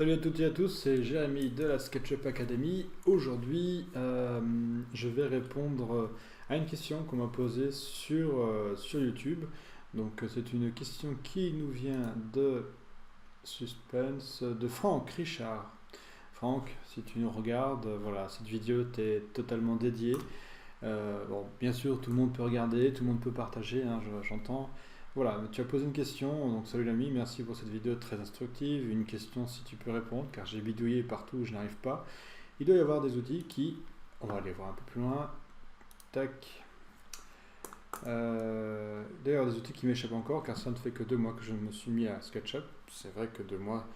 Salut à toutes et à tous, c'est Jérémy de la SketchUp Academy. Aujourd'hui, je vais répondre à une question qu'on m'a posée sur YouTube. Donc, c'est une question qui nous vient de suspense de Franck Richard. Franck, si tu nous regardes, voilà, cette vidéo t'est totalement dédiée. Bon, bien sûr, tout le monde peut regarder, tout le monde peut partager, hein, j'entends. Voilà, tu as posé une question, donc salut l'ami, merci pour cette vidéo très instructive. Une question si tu peux répondre, car j'ai bidouillé partout où je n'arrive pas. Il doit y avoir des outils qui, on va aller voir un peu plus loin, tac. D'ailleurs, des outils qui m'échappent encore, car ça ne fait que 2 mois que je me suis mis à SketchUp. C'est vrai que 2 mois,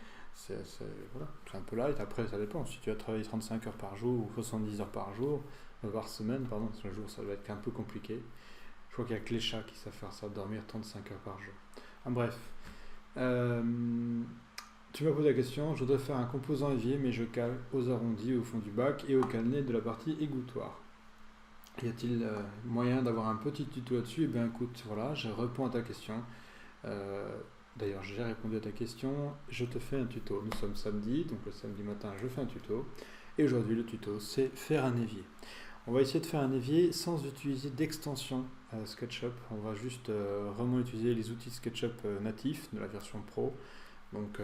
voilà, c'est un peu light. Après, ça dépend. Si tu as travaillé 35 heures par jour ou 70 heures par jour, par semaine, pardon, sur le jour, ça va être un peu compliqué. Je crois qu'il n'y a que les chats qui savent faire ça, dormir 35 heures par jour. Bref. Euh, Tu m'as posé la question, je voudrais faire un composant évier, mais je cale aux arrondis au fond du bac et au cadenet de la partie égouttoir. Y a-t-il moyen d'avoir un petit tuto là-dessus? Eh bien écoute, voilà, je réponds à ta question. Euh, D'ailleurs, j'ai répondu à ta question, je te fais un tuto. Nous sommes samedi, donc le samedi matin, je fais un tuto. Et aujourd'hui, le tuto, c'est faire un évier. On va essayer de faire un évier sans utiliser d'extension SketchUp. On va juste vraiment utiliser les outils SketchUp natifs de la version Pro. Donc,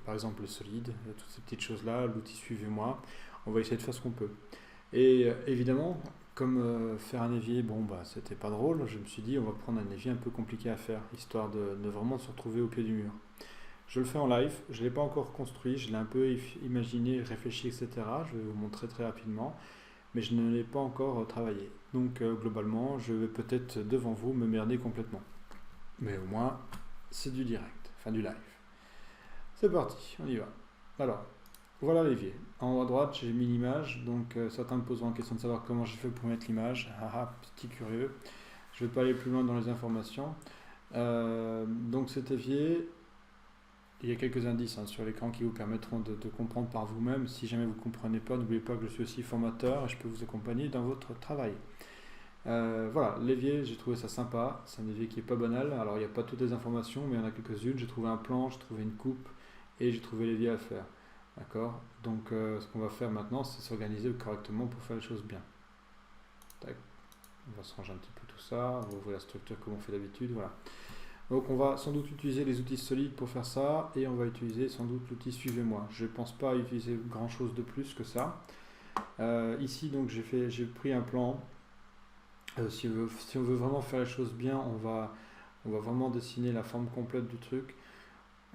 par exemple, le solide, toutes ces petites choses-là, l'outil Suivez-moi. On va essayer de faire ce qu'on peut. Et évidemment, comme faire un évier, bon, bah, c'était pas drôle, je me suis dit, on va prendre un évier un peu compliqué à faire, histoire de vraiment se retrouver au pied du mur. Je le fais en live, je ne l'ai pas encore construit, je l'ai un peu imaginé, réfléchi, etc. Je vais vous montrer très rapidement, mais je ne l'ai pas encore travaillé. Donc globalement, je vais peut-être devant vous me merder complètement. Mais au moins, c'est du direct, enfin du live. C'est parti, on y va. Alors, voilà l'évier. En haut à droite, j'ai mis l'image, donc certains me poseront la question de savoir comment j'ai fait pour mettre l'image. Ah ah, petit curieux. Je ne vais pas aller plus loin dans les informations. Donc cet évier, il y a quelques indices sur l'écran qui vous permettront de comprendre par vous-même. Si jamais vous ne comprenez pas, n'oubliez pas que je suis aussi formateur et je peux vous accompagner dans votre travail. Voilà, l'évier, j'ai trouvé ça sympa. C'est un évier qui est pas banal. Alors, il n'y a pas toutes les informations, mais il y en a quelques-unes. J'ai trouvé un plan, j'ai trouvé une coupe et j'ai trouvé l'évier à faire. D'accord. Donc, ce qu'on va faire maintenant, c'est s'organiser correctement pour faire les choses bien. Tac. On va se ranger un petit peu tout ça. On va ouvrir la structure comme on fait d'habitude. Voilà. Donc, on va sans doute utiliser les outils solides pour faire ça et on va utiliser sans doute l'outil Suivez-moi. Je ne pense pas utiliser grand-chose de plus que ça. Ici, donc, j'ai pris un plan. Si on veut vraiment faire les choses bien, on va vraiment dessiner la forme complète du truc.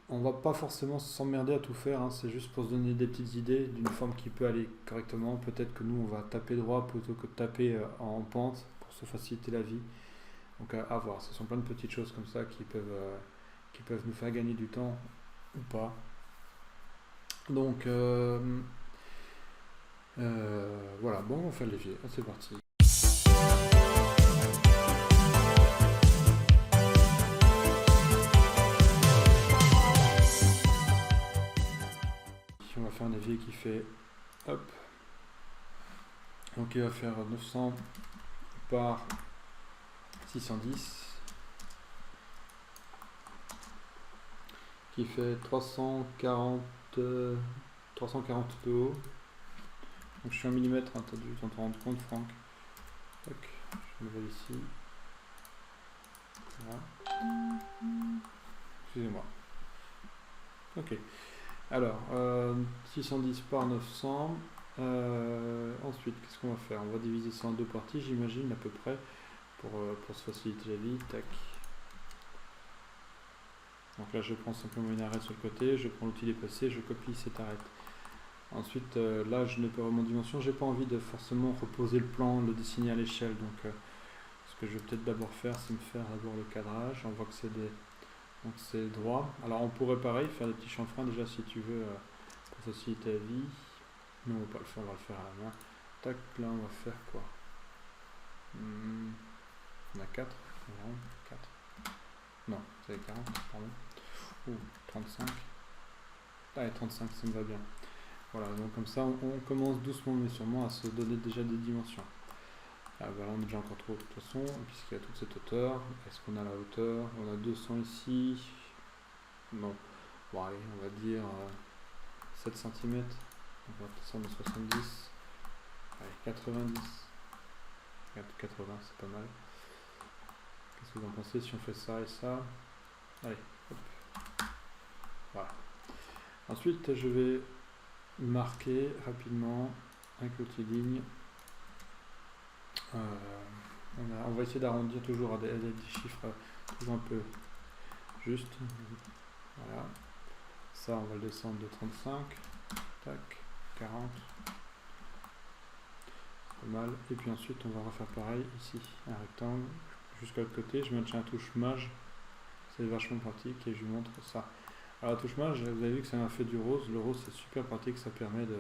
On va pas forcément s'emmerder à tout faire, hein, c'est juste pour se donner des petites idées d'une forme qui peut aller correctement. Peut-être que nous, on va taper droit plutôt que de taper en pente pour se faciliter la vie. Donc à voir, ce sont plein de petites choses comme ça qui peuvent nous faire gagner du temps ou pas. Donc voilà, bon, on fait le levier, c'est parti. On va faire un évier qui fait hop, donc il va faire 900 par 610 qui fait 340 de haut. Donc je suis en millimètres, hein, t'as dû t'en rendre compte, Franck. Tac, je me vais ici. Voilà. Excusez-moi. Ok. Alors, 610 par 900. Ensuite, qu'est-ce qu'on va faire? On va diviser ça en deux parties, j'imagine, à peu près, pour se faciliter la vie. Tac. Donc là, je prends simplement une arête sur le côté, je prends l'outil déplacé, je copie cette arête. Ensuite, là, je n'ai pas vraiment de dimension, j'ai pas envie de forcément reposer le plan, le dessiner à l'échelle. Donc, ce que je vais peut-être d'abord faire, c'est me faire d'abord le cadrage. On voit que donc c'est droit. Alors on pourrait pareil faire des petits chanfreins déjà si tu veux pour faciliter la vie. Mais on va pas le faire, on va le faire à la main. Tac, là on va faire quoi? On a 4. 4. Non, c'est 40, pardon. Ou 35. Allez, 35, ça me va bien. Voilà, donc comme ça on commence doucement mais sûrement à se donner déjà des dimensions. Ah, bah là on est déjà encore trop de toute façon, puisqu'il y a toute cette hauteur. Est-ce qu'on a la hauteur? On a 200 ici. Non. Bon allez, on va dire 7 cm. On va descendre de 70. Allez, 90. 80, c'est pas mal. Qu'est-ce que vous en pensez si on fait ça et ça? Allez, hop. Voilà. Ensuite, je vais marquer rapidement avec l'outil ligne. On va essayer d'arrondir toujours à des chiffres toujours un peu justes. Voilà. Ça, on va le descendre de 35. Tac, 40. Pas mal. Et puis ensuite, on va refaire pareil ici. Un rectangle jusqu'à l'autre côté. Je maintiens la touche mage. C'est vachement pratique et je vous montre ça. Alors la touche mage, vous avez vu que ça m'a fait du rose. Le rose, c'est super pratique. Ça permet de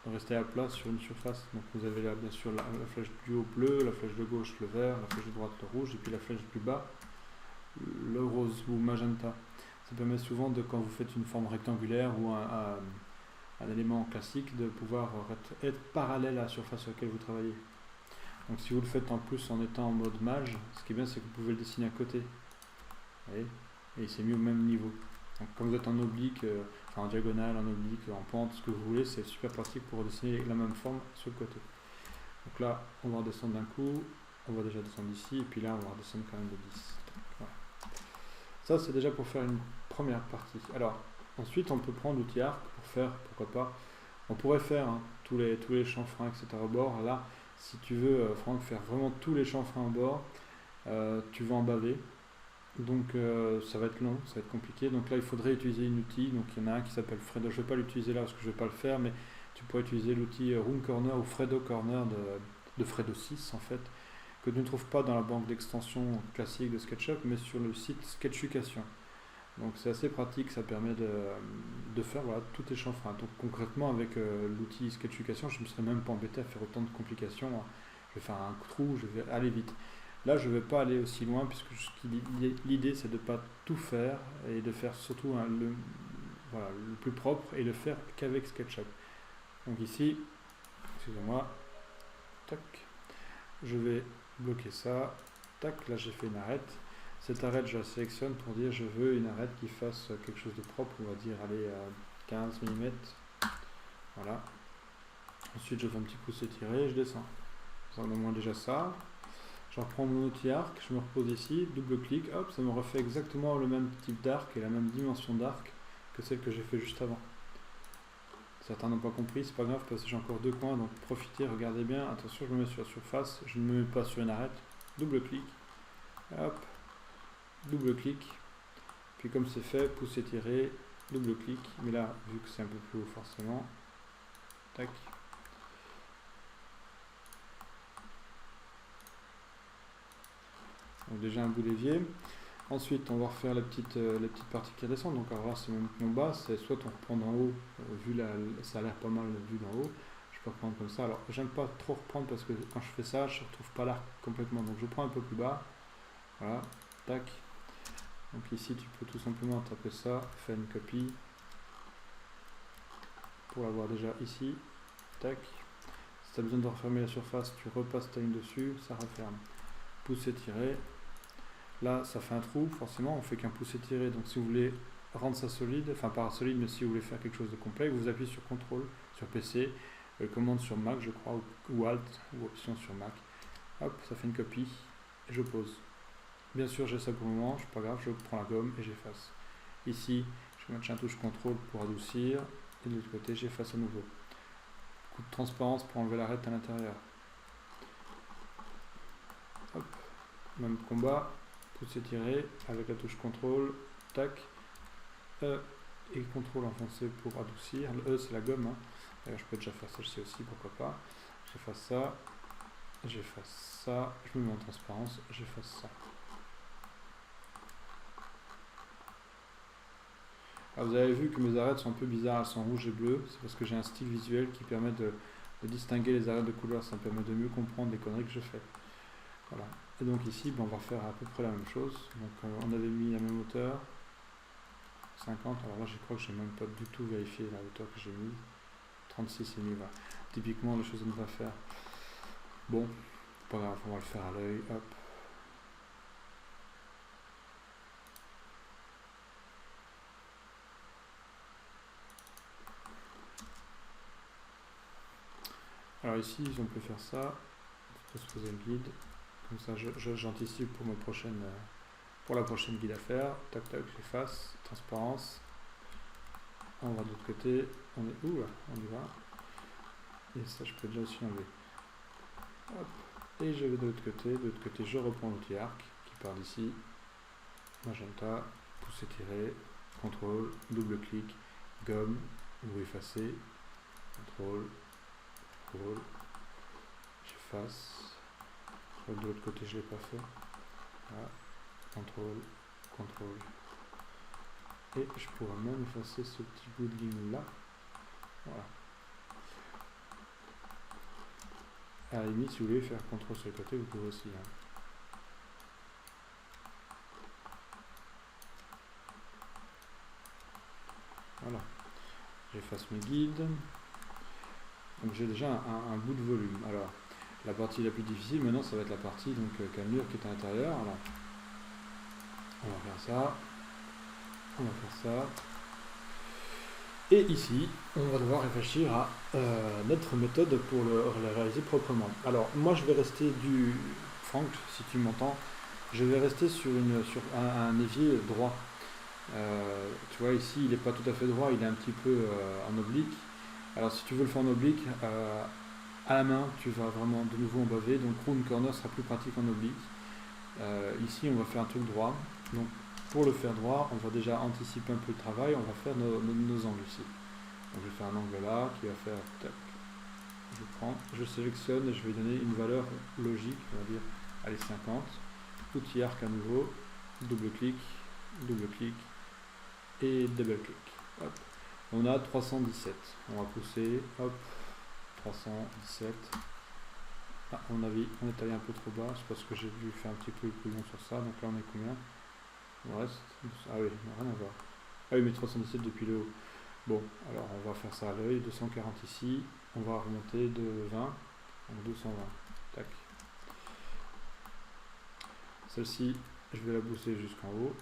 rester à plat sur une surface. Donc vous avez là, bien sûr, la flèche du haut bleu, la flèche de gauche le vert, la flèche de droite le rouge, et puis la flèche du bas le rose ou magenta. Ça permet souvent de, quand vous faites une forme rectangulaire ou un élément classique, de pouvoir être parallèle à la surface sur laquelle vous travaillez. Donc si vous le faites en plus en étant en mode mage, ce qui est bien, c'est que vous pouvez le dessiner à côté. Vous voyez, et c'est mis au même niveau. Donc quand vous êtes en oblique, en diagonale, en oblique, en pente, ce que vous voulez, c'est super pratique pour dessiner la même forme sur le côté. Donc là, on va redescendre d'un coup, on va déjà descendre ici, et puis là, on va redescendre quand même de 10. Voilà. Ça, c'est déjà pour faire une première partie. Alors, ensuite, on peut prendre l'outil arc pour faire, pourquoi pas, on pourrait faire tous les chanfreins, etc. au bord. Là, si tu veux, Franck, faire vraiment tous les chanfreins au bord, tu vas en baver. Donc ça va être long, ça va être compliqué. Donc là il faudrait utiliser un outil. Donc il y en a un qui s'appelle Fredo. Je ne vais pas l'utiliser là parce que je ne vais pas le faire, mais tu pourrais utiliser l'outil Room Corner ou Fredo Corner de Fredo 6 en fait, que tu ne trouves pas dans la banque d'extension classique de SketchUp, mais sur le site Sketchucation. Donc c'est assez pratique, ça permet de faire voilà, tous tes chanfreins. Donc concrètement avec l'outil Sketchucation, je ne me serais même pas embêté à faire autant de complications. Je vais faire un trou, je vais aller vite. Là, je ne vais pas aller aussi loin puisque l'idée c'est de ne pas tout faire et de faire surtout le plus propre et le faire qu'avec SketchUp. Donc ici, excusez-moi, tac, je vais bloquer ça, tac, là j'ai fait une arête. Cette arête, je la sélectionne pour dire je veux une arête qui fasse quelque chose de propre, on va dire aller à 15 mm. Voilà. Ensuite, je fais un petit pouce étiré et je descends. Ça en a moins déjà ça. Je reprends mon outil arc, je me repose ici, double-clic, hop, ça me refait exactement le même type d'arc et la même dimension d'arc que celle que j'ai fait juste avant. Certains n'ont pas compris, c'est pas grave parce que j'ai encore deux coins, donc profitez, regardez bien, attention, je me mets sur la surface, je ne me mets pas sur une arête, double-clic, hop, double-clic, puis comme c'est fait, pouce étiré, double-clic, mais là, vu que c'est un peu plus haut forcément, tac. Donc déjà un bout d'évier. Ensuite, on va refaire les petites parties qui redescendent. Donc, alors là, c'est même plus en bas. C'est soit on reprend d'en haut, ça a l'air pas mal vu d'en haut. Je peux reprendre comme ça. Alors, j'aime pas trop reprendre parce que quand je fais ça, je ne retrouve pas l'arc complètement. Donc, je prends un peu plus bas. Voilà, tac. Donc ici, tu peux tout simplement taper ça, faire une copie pour l'avoir déjà ici. Tac. Si tu as besoin de refermer la surface, tu repasses ta ligne dessus, ça referme. Pouce étiré. Là, ça fait un trou, forcément, on fait qu'un pouce étiré. Donc, si vous voulez rendre ça solide, enfin pas solide, mais si vous voulez faire quelque chose de complexe, vous appuyez sur CTRL sur PC, commande sur Mac, je crois, ou Alt, ou option sur Mac. Hop, ça fait une copie, et je pose. Bien sûr, j'ai ça pour le moment, c'est pas grave, je prends la gomme et j'efface. Ici, je maintiens touche CTRL pour adoucir, et de l'autre côté, j'efface à nouveau. Coup de transparence pour enlever l'arête à l'intérieur. Hop, même combat. Pouce étiré avec la touche CTRL, tac, E et CTRL enfoncé pour adoucir. Le E c'est la gomme, D'ailleurs, je peux déjà faire ça ici aussi, pourquoi pas. J'efface ça, je me mets en transparence, j'efface ça. Alors, vous avez vu que mes arêtes sont un peu bizarres, elles sont rouges et bleues, c'est parce que j'ai un style visuel qui permet de distinguer les arêtes de couleurs, ça me permet de mieux comprendre les conneries que je fais. Voilà. Et donc ici, on va faire à peu près la même chose. Donc on avait mis la même hauteur, 50. Alors là, je crois que j'ai même pas du tout vérifié la hauteur que j'ai mise. 36 et demi, voilà. Typiquement, les choses à ne pas faire. Bon, pas grave, on va le faire à l'œil. Hop. Alors ici, on peut faire ça, transposer le guide, comme ça j'anticipe pour pour la prochaine guide à faire. Tac tac, j'efface, transparence. On va de l'autre côté, on est où là? On y va. Et ça, je peux déjà aussi enlever. Hop. Et je vais de l'autre côté, je reprends l'outil arc qui part d'ici, magenta, pousser tirer, contrôle, double clic, gomme ou effacer, contrôle, j'efface, de l'autre côté je ne l'ai pas fait, voilà. Contrôle, et je pourrais même effacer ce petit bout de ligne là, voilà. À la limite, si vous voulez faire contrôle sur le côté, vous pouvez aussi. Hein. Voilà. J'efface mes guides. Donc j'ai déjà un bout de volume. Alors, la partie la plus difficile, maintenant, ça va être la partie cannelure qui est à l'intérieur. Alors, on va faire ça. On va faire ça. Et ici, on va devoir réfléchir à notre méthode pour le réaliser proprement. Alors, moi, je vais rester Franck, si tu m'entends, je vais rester sur un évier droit. Tu vois, ici, il n'est pas tout à fait droit, il est un petit peu en oblique. Alors, si tu veux le faire en oblique, à la main, tu vas vraiment de nouveau embaver. Donc, round corner sera plus pratique en oblique. Ici, on va faire un truc droit. Donc, pour le faire droit, on va déjà anticiper un peu le travail, on va faire nos angles ici. Donc je vais faire un angle là qui va faire tac. Je sélectionne et je vais donner une valeur logique, on va dire, allez 50. Outil arc à nouveau, double clic et double clic. Hop. On a 317. On va pousser, hop, 317. Ah, on est allé un peu trop bas, c'est parce que j'ai dû faire un petit peu plus long sur ça, donc là on est combien? On reste. Ah oui, rien à voir. Ah oui, mais 317 depuis le haut. Bon, alors on va faire ça à l'œil. 240 ici. On va remonter de 20. Donc 220. Tac. Celle-ci, je vais la pousser jusqu'en haut.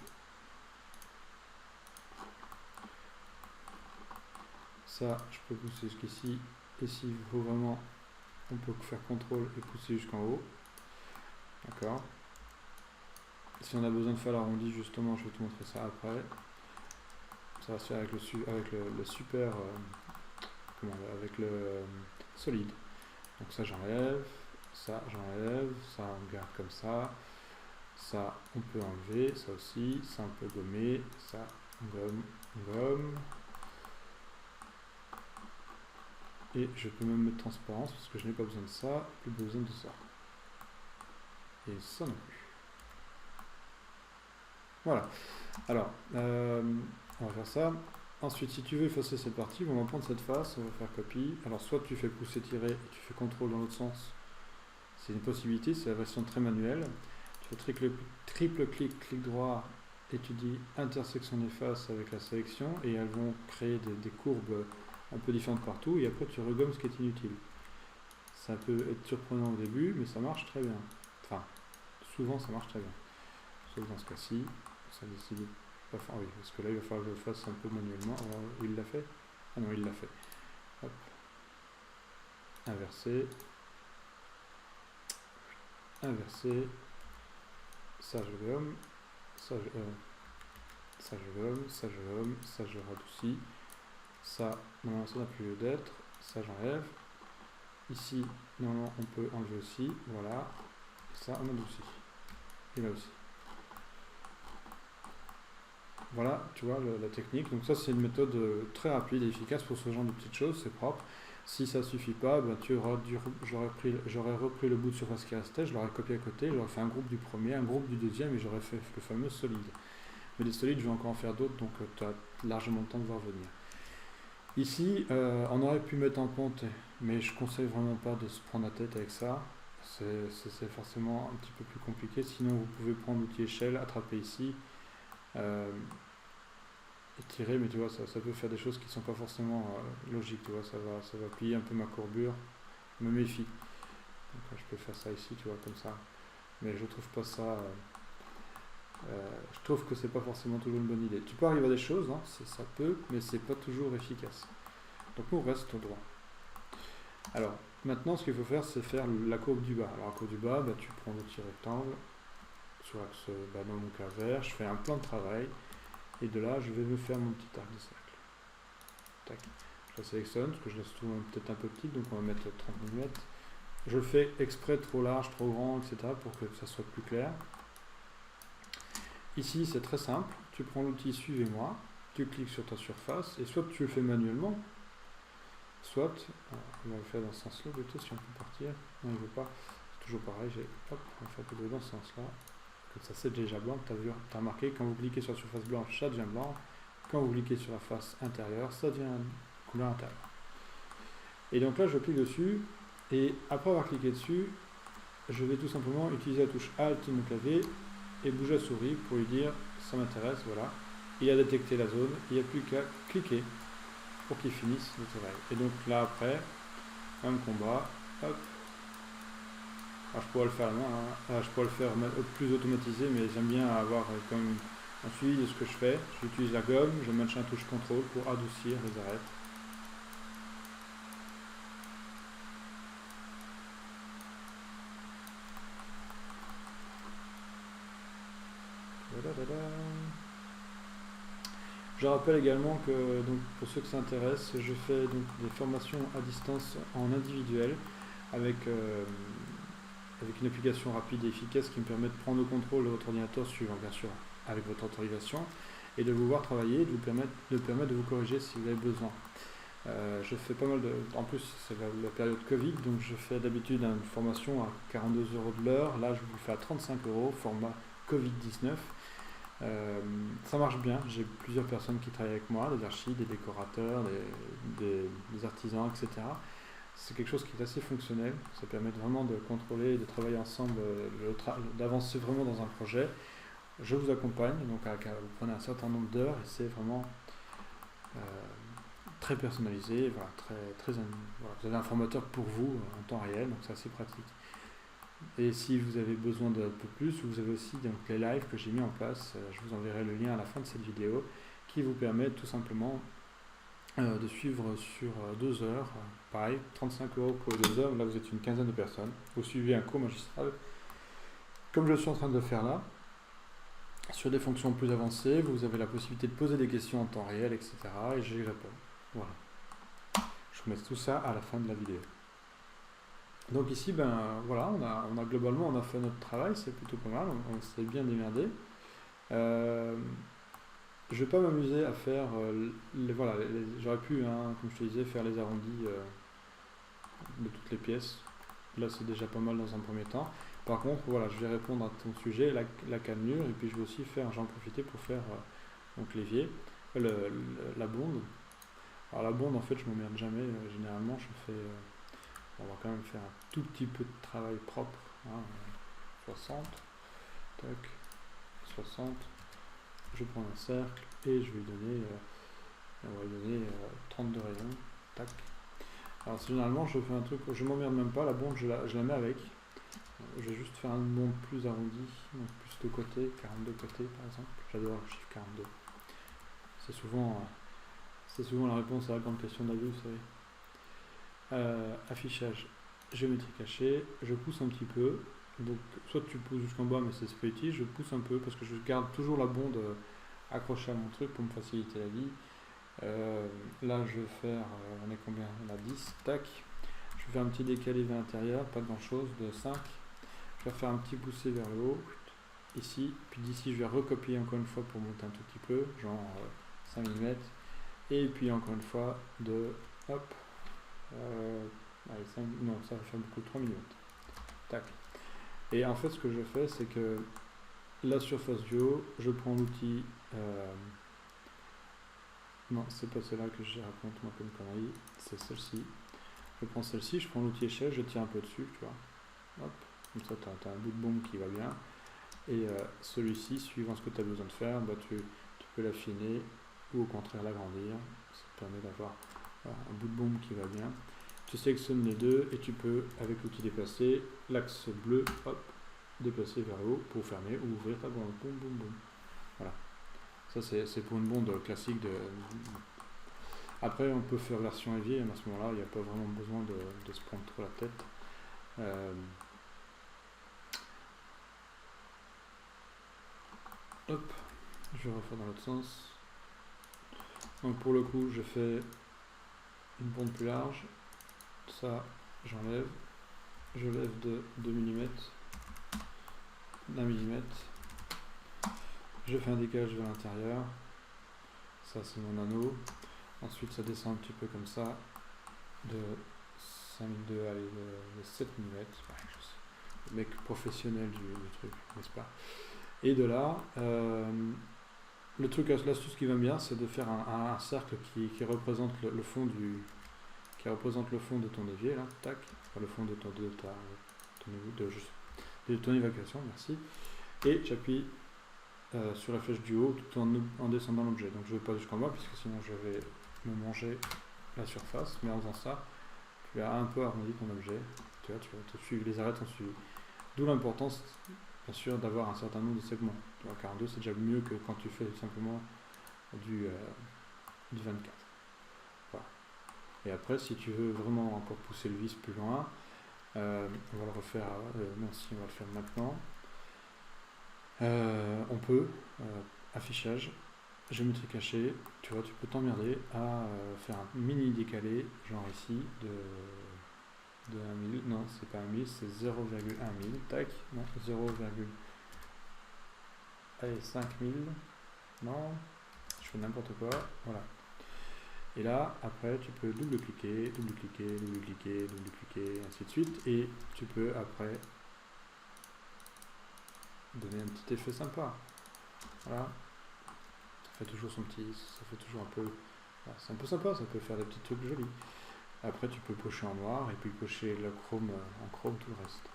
Ça, je peux pousser jusqu'ici. Et s'il faut vraiment, on peut faire contrôle et pousser jusqu'en haut. D'accord. Si on a besoin de faire l'arrondi, justement, je vais te montrer ça après. Ça va se faire avec le super, avec le solide. Donc ça j'enlève, ça on garde comme ça. Ça on peut enlever, ça aussi, ça on peut gommer, ça on gomme. Et je peux même mettre transparence parce que je n'ai pas besoin de ça, plus besoin de ça. Et ça non plus. Voilà. Alors, on va faire ça. Ensuite, si tu veux effacer cette partie, on va prendre cette face, on va faire copie. Alors, soit tu fais pousser tirer et tu fais contrôle dans l'autre sens. C'est une possibilité, c'est la version très manuelle. Tu fais triple clic, clic droit, et tu dis intersection des faces avec la sélection, et elles vont créer des courbes un peu différentes partout, et après tu regommes ce qui est inutile. Ça peut être surprenant au début, mais ça marche très bien. Enfin, souvent ça marche très bien. Sauf dans ce cas-ci. Ça décide pas. Ah oui, parce que là il va falloir que je le fasse un peu manuellement. Alors, il l'a fait? Ah non, il l'a fait. Hop. Inverser. Ça je gomme. Ça je gomme. Ça je radoucis. Ça, normalement ça n'a plus lieu d'être. Ça j'enlève. Ici, normalement on peut enlever aussi. Voilà. Et ça on adoucit. Et là aussi. Voilà, tu vois la technique. Donc ça c'est une méthode très rapide et efficace pour ce genre de petites choses, c'est propre. Si ça suffit pas, ben, j'aurais repris le bout de surface qui restait, je l'aurais copié à côté, j'aurais fait un groupe du premier, un groupe du deuxième et j'aurais fait le fameux solide. Mais les solides, je vais encore en faire d'autres, donc tu as largement le temps de voir venir. Ici, on aurait pu mettre en ponte, mais je conseille vraiment pas de se prendre la tête avec ça. C'est forcément un petit peu plus compliqué, sinon vous pouvez prendre l'outil échelle, attraper ici, et tirer, mais tu vois ça peut faire des choses qui sont pas forcément logiques, tu vois, ça va plier un peu ma courbure, je me méfie. Donc je peux faire ça ici, tu vois, comme ça, mais je trouve pas ça je trouve que c'est pas forcément toujours une bonne idée. Tu peux arriver à des choses, hein, ça peut, mais c'est pas toujours efficace. Donc nous on reste droit. Alors Maintenant, ce qu'il faut faire, c'est faire la courbe du bas. Alors, la courbe du bas, bah, tu prends l'outil rectangle sur l'axe, dans mon cas vert, je fais un plan de travail, et de là, je vais me faire mon petit arc de cercle. Tac. Je la sélectionne, parce que je laisse tout peut-être un peu petit, donc on va mettre 30 mm. Je le fais exprès trop large, trop grand, etc. pour que ça soit plus clair. Ici, c'est très simple. Tu prends l'outil Suivez-moi, tu cliques sur ta surface, et soit tu le fais manuellement, soit, on va le faire dans ce sens-là, plutôt si on peut partir. Non, il ne veut pas. C'est toujours pareil. Hop, on va faire plutôt dans ce sens-là. Comme ça, c'est déjà blanc. Tu as remarqué, quand vous cliquez sur la surface blanche, ça devient blanc. Quand vous cliquez sur la face intérieure, ça devient couleur intérieure. Et donc là, je clique dessus. Et après avoir cliqué dessus, je vais tout simplement utiliser la touche Alt de mon clavier et bouger la souris pour lui dire ça m'intéresse, voilà. Il a détecté la zone, il n'y a plus qu'à cliquer pour qu'il finisse le travail. Et donc là après, même combat, hop. Alors, je pourrais le faire à la main, hein. Je pourrais le faire plus automatisé, mais j'aime bien avoir quand même un suivi de ce que je fais. J'utilise la gomme, je maintiens la touche contrôle pour adoucir les arêtes. Je rappelle également que donc, pour ceux que ça intéresse, je fais donc, des formations à distance en individuel avec une application rapide et efficace qui me permet de prendre le contrôle de votre ordinateur suivant bien sûr avec votre autorisation et de vous voir travailler, de vous permettre de vous corriger si vous avez besoin. Je fais pas mal de... En plus, c'est la période Covid, donc je fais d'habitude une formation à 42 € de l'heure. Là, je vous fais à 35 €, format Covid-19. Ça marche bien, j'ai plusieurs personnes qui travaillent avec moi, des archis, des décorateurs, des artisans, etc. C'est quelque chose qui est assez fonctionnel, ça permet vraiment de contrôler et de travailler ensemble, d'avancer vraiment dans un projet. Je vous accompagne, donc vous prenez un certain nombre d'heures et c'est vraiment très personnalisé, voilà, voilà, vous avez un formateur pour vous en temps réel, donc c'est assez pratique. Et si vous avez besoin d'un peu plus, vous avez aussi donc, les lives que j'ai mis en place. Je vous enverrai le lien à la fin de cette vidéo qui vous permet tout simplement de suivre sur 2 heures. Pareil, 35 € pour les 2 heures. Là, vous êtes une quinzaine de personnes. Vous suivez un cours magistral comme je suis en train de le faire là. Sur des fonctions plus avancées, vous avez la possibilité de poser des questions en temps réel, etc. Et j'y réponds. Voilà. Je vous mets tout ça à la fin de la vidéo. Donc ici, ben voilà, on a globalement on a fait notre travail, c'est plutôt pas mal, on s'est bien démerdé. Je vais pas m'amuser à faire voilà, j'aurais pu, hein, comme je te disais, faire les arrondis de toutes les pièces. Là, c'est déjà pas mal dans un premier temps. Par contre, voilà, je vais répondre à ton sujet, la cannelure, et puis je vais aussi faire, j'en profiter pour faire donc l'évier, la bonde. Alors la bonde, en fait, je m'emmerde jamais. Généralement, je fais on va quand même faire un tout petit peu de travail propre, hein, 60, tac, 60, je prends un cercle et je vais donner, on va lui donner 32 rayons, tac. Alors généralement je fais un truc, je m'emmerde même pas, la bonde je la mets avec, je vais juste faire une bonde plus arrondie, donc plus de côté, 42 côtés par exemple, j'adore le chiffre 42, c'est souvent la réponse à la grande question de la vie, vous savez. Affichage géométrie cachée, je pousse un petit peu, donc soit tu pousses jusqu'en bas mais c'est petit, je pousse un peu parce que je garde toujours la bonde accrochée à mon truc pour me faciliter la vie. Là je vais faire, on est combien? On a 10, tac, je vais faire un petit décalé vers l'intérieur, pas grand chose, de 5, je vais faire un petit poussé vers le haut, ici, puis d'ici je vais recopier encore une fois pour monter un tout petit peu, genre 5 mm, et puis encore une fois de, hop, allez, non, ça va faire beaucoup, 3 mm. Tac. Et en fait, ce que je fais, c'est que la surface du haut, je prends l'outil. Non, c'est pas celle-là que je raconte moi comme connerie, c'est celle-ci. Je prends celle-ci, je prends l'outil échelle, je tiens un peu dessus, tu vois. Hop, comme ça, tu as un bout de bombe qui va bien. Et celui-ci, suivant ce que tu as besoin de faire, bah, tu peux l'affiner ou au contraire l'agrandir. Ça te permet d'avoir un bout de bombe qui va bien. Tu sélectionnes les deux et tu peux, avec l'outil déplacer, l'axe bleu, hop, déplacer vers le haut pour fermer ou ouvrir ta bonde. Boum, boum, boum. Voilà. Ça, c'est pour une bonde classique Après, on peut faire version heavy, mais à ce moment-là, il n'y a pas vraiment besoin de se prendre trop la tête. Hop, je vais refaire dans l'autre sens. Donc pour le coup, je fais une bande plus large. Ça, j'enlève. Je lève de 2 mm, d'1 mm. Je fais un décalage vers l'intérieur. Ça, c'est mon anneau. Ensuite, ça descend un petit peu comme ça, de 5,2 à 7 mm. Ouais, le mec professionnel du truc, n'est-ce pas? Et de là, le truc, l'astuce qui va bien, c'est de faire un cercle qui représente le fond de ton évier, là, tac, enfin, le fond de ton évacuation, merci. Et j'appuie sur la flèche du haut tout en descendant l'objet. Donc je ne vais pas jusqu'en bas, puisque sinon je vais me manger la surface, mais en faisant ça, tu as un peu arrondi ton objet, tu vas te suivre, les arêtes ont suivi. D'où l'importance, bien sûr, d'avoir un certain nombre de segments. 42, c'est déjà mieux que quand tu fais simplement du 24. Voilà. Et après, si tu veux vraiment encore pousser le vis plus loin, on va le refaire, non, si on va le faire maintenant. On peut, affichage, géométrie cachée, tu vois, tu peux t'emmerder à faire un mini décalé, genre ici, de 1 000, non, c'est pas 1 000, c'est 0,1 000, tac, non, 0,5 000, non, je fais n'importe quoi, voilà. Et là, après, tu peux double-cliquer, double-cliquer, double-cliquer, double-cliquer, ainsi de suite, et tu peux après donner un petit effet sympa. Voilà, ça fait toujours son petit, ça fait toujours un peu, voilà, c'est un peu sympa, ça peut faire des petits trucs jolis. Après, tu peux pocher en noir et puis pocher le chrome en chrome, tout le reste.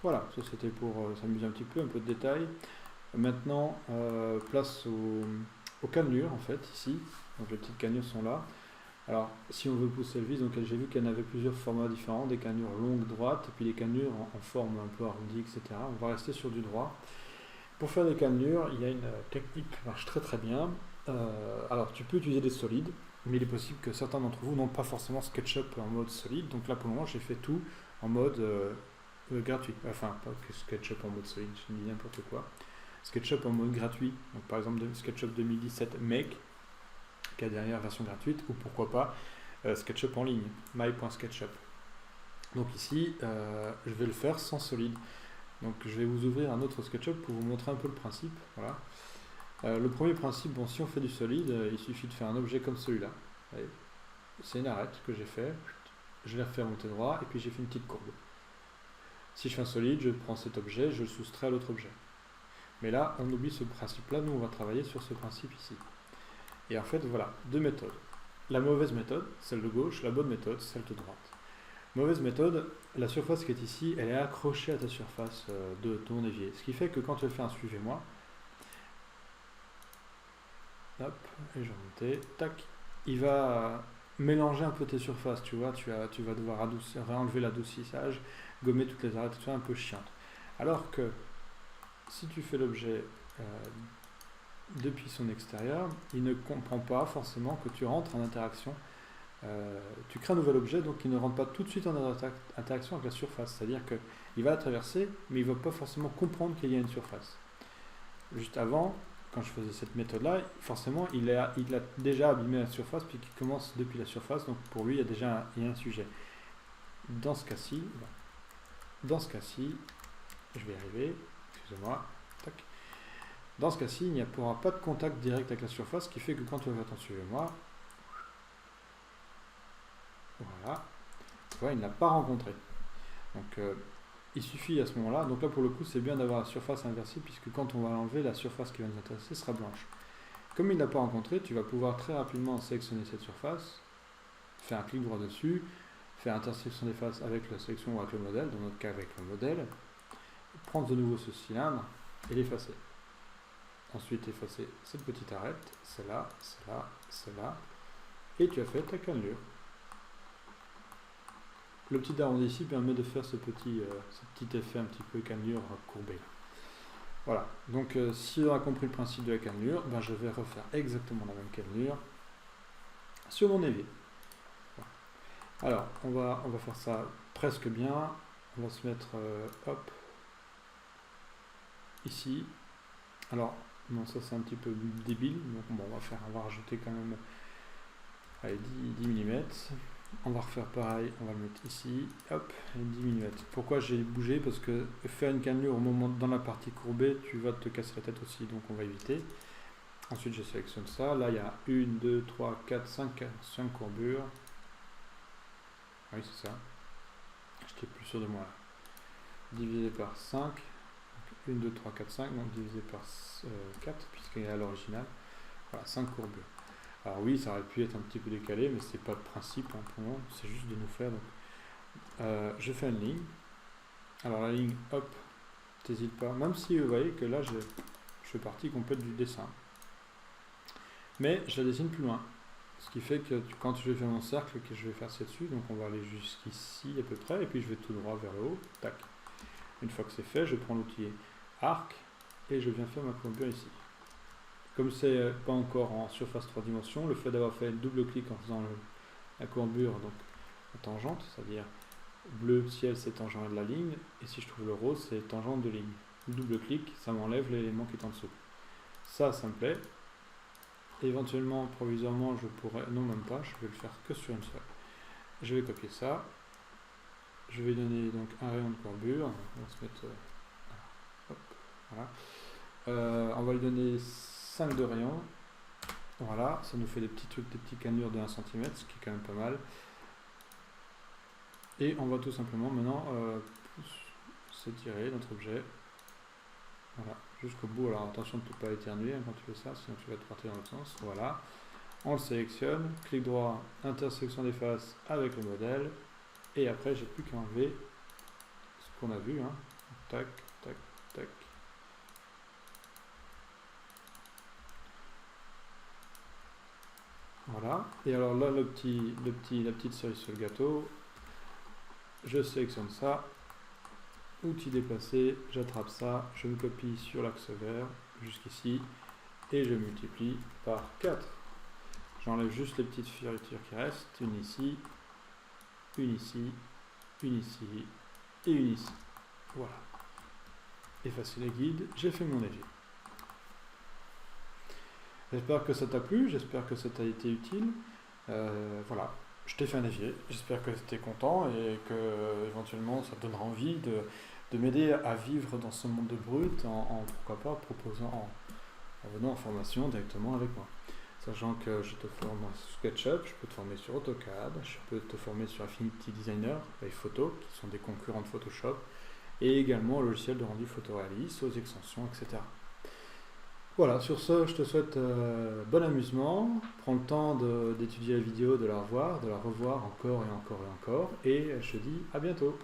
Voilà, ça c'était pour s'amuser un petit peu, un peu de détails. Maintenant, place aux cannelures en fait, ici. Donc les petites cannelures sont là. Alors, si on veut pousser le vis, donc j'ai vu qu'il y en avait plusieurs formats différents, des cannelures longues, droites, et puis des cannelures en forme un peu arrondie, etc. On va rester sur du droit. Pour faire des cannelures, il y a une technique qui marche très très bien. Alors, tu peux utiliser des solides, mais il est possible que certains d'entre vous n'ont pas forcément SketchUp en mode solide. Donc là, pour le moment, j'ai fait tout en mode gratuit. Enfin, pas que SketchUp en mode solide, je dis n'importe quoi. SketchUp en mode gratuit. Donc par exemple, SketchUp 2017 Make, qui a derrière version gratuite, ou pourquoi pas SketchUp en ligne, my.sketchup. Donc ici, je vais le faire sans solide. Donc je vais vous ouvrir un autre SketchUp pour vous montrer un peu le principe. Voilà. Le premier principe, bon, si on fait du solide, il suffit de faire un objet comme celui-là. C'est une arête que j'ai fait. Je l'ai refait monter droit et puis j'ai fait une petite courbe. Si je fais un solide, je prends cet objet, je le soustrais à l'autre objet. Mais là, on oublie ce principe-là. Nous, on va travailler sur ce principe ici. Et en fait, voilà, deux méthodes. La mauvaise méthode, celle de gauche, la bonne méthode, celle de droite. Mauvaise méthode, la surface qui est ici, elle est accrochée à ta surface de ton évier. Ce qui fait que quand tu vas faire un suivez-moi, hop, et je vais remonter, tac, il va mélanger un peu tes surfaces, tu vois, tu vas devoir enlever l'adoucissage, gommer toutes les arêtes, tout ça un peu chiante. Alors que si tu fais l'objet depuis son extérieur, il ne comprend pas forcément que tu rentres en interaction. Tu crées un nouvel objet, donc il ne rentre pas tout de suite en interaction avec la surface. C'est-à-dire qu'il va la traverser, mais il ne va pas forcément comprendre qu'il y a une surface. Juste avant, quand je faisais cette méthode-là, forcément, il a déjà abîmé la surface, puis qu'il commence depuis la surface, donc pour lui, il y a déjà un sujet. Dans ce cas-ci, je vais y arriver, excusez-moi, tac. Dans ce cas-ci, il n'y aura pas de contact direct avec la surface, ce qui fait que quand tu vas faire ton suivez-moi, voilà, tu vois, il ne l'a pas rencontré. Donc, il suffit à ce moment-là, donc là pour le coup, c'est bien d'avoir la surface inversée, puisque quand on va l'enlever, la surface qui va nous intéresser sera blanche. Comme il ne l'a pas rencontré, tu vas pouvoir très rapidement sélectionner cette surface, faire un clic droit dessus, faire intersection des faces avec la sélection ou avec le modèle, dans notre cas avec le modèle, prendre de nouveau ce cylindre et l'effacer. Ensuite, effacer cette petite arête, celle-là, celle-là, celle-là, et tu as fait ta cannelure. Le petit arrondi ici permet de faire ce petit effet un petit peu cannelure courbée. Voilà, donc si on a compris le principe de la cannelure, ben je vais refaire exactement la même cannelure sur mon évier. Alors, on va faire ça presque bien. On va se mettre, hop, ici. Alors, non, ça c'est un petit peu débile. Donc, bon, on va rajouter quand même, allez, 10 mm. On va refaire pareil, on va le mettre ici, hop, et 10 mm. Pourquoi j'ai bougé? Parce que faire une cannelure au moment dans la partie courbée, tu vas te casser la tête aussi, donc on va éviter. Ensuite, je sélectionne ça. Là, il y a 1, 2, 3, 4, 5 courbures. Oui, c'est ça. J'étais plus sûr de moi là. Divisé par 5. Donc 1, 2, 3, 4, 5. Donc divisé par 4, puisqu'il est à l'original. Voilà, 5 courbures. Alors oui, ça aurait pu être un petit peu décalé, mais c'est pas le principe hein, pour moi. C'est juste de nous faire. Donc, je fais une ligne. Alors la ligne, hop, t'hésites pas. Même si vous voyez que là, je fais partie complète du dessin. Mais je la dessine plus loin. Ce qui fait que quand je vais faire mon cercle, que je vais faire ça dessus, donc on va aller jusqu'ici à peu près, et puis je vais tout droit vers le haut, tac. Une fois que c'est fait, je prends l'outil arc, et je viens faire ma courbure ici. Comme c'est pas encore en surface 3 dimensions, le fait d'avoir fait double clic en faisant la courbure, donc la tangente, c'est-à-dire bleu ciel c'est tangent de la ligne, et si je trouve le rose c'est tangente de ligne. Double clic, ça m'enlève l'élément qui est en dessous. Ça me plaît. Éventuellement, provisoirement, je pourrais... Non, même pas, je vais le faire que sur une seule. Je vais copier ça. Je vais donner donc un rayon de courbure. On va se mettre... hop, voilà. On va lui donner 5 de rayon. Voilà, ça nous fait des petits trucs, des petits cannelures de 1 cm, ce qui est quand même pas mal. Et on va tout simplement maintenant s'étirer notre objet. Voilà, jusqu'au bout. Alors attention de ne pas éternuer quand tu fais ça, sinon tu vas te partir dans l'autre sens. Voilà, on le sélectionne, clic droit, intersection des faces avec le modèle, et après j'ai plus qu'à enlever ce qu'on a vu. Hein. Tac, tac, tac. Voilà, et alors là la petite cerise sur le gâteau, je sélectionne ça. Outil déplacé, j'attrape ça, je me copie sur l'axe vert jusqu'ici et je multiplie par 4. J'enlève juste les petites fioritures qui restent, une ici, une ici, une ici et une ici. Voilà. Effacer les guides, j'ai fait mon évier. J'espère que ça t'a plu, j'espère que ça t'a été utile. Voilà, je t'ai fait un évier, j'espère que tu es content et que éventuellement ça te donnera envie de m'aider à vivre dans ce monde de brut en pourquoi pas proposant en venant en formation directement avec moi. Sachant que je te forme en SketchUp, je peux te former sur AutoCAD, je peux te former sur Affinity Designer, les photos qui sont des concurrents de Photoshop, et également au logiciel de rendu photoréaliste, aux extensions, etc. Voilà, sur ce, je te souhaite bon amusement, prends le temps d'étudier la vidéo, de la revoir encore et encore et encore, et je te dis à bientôt.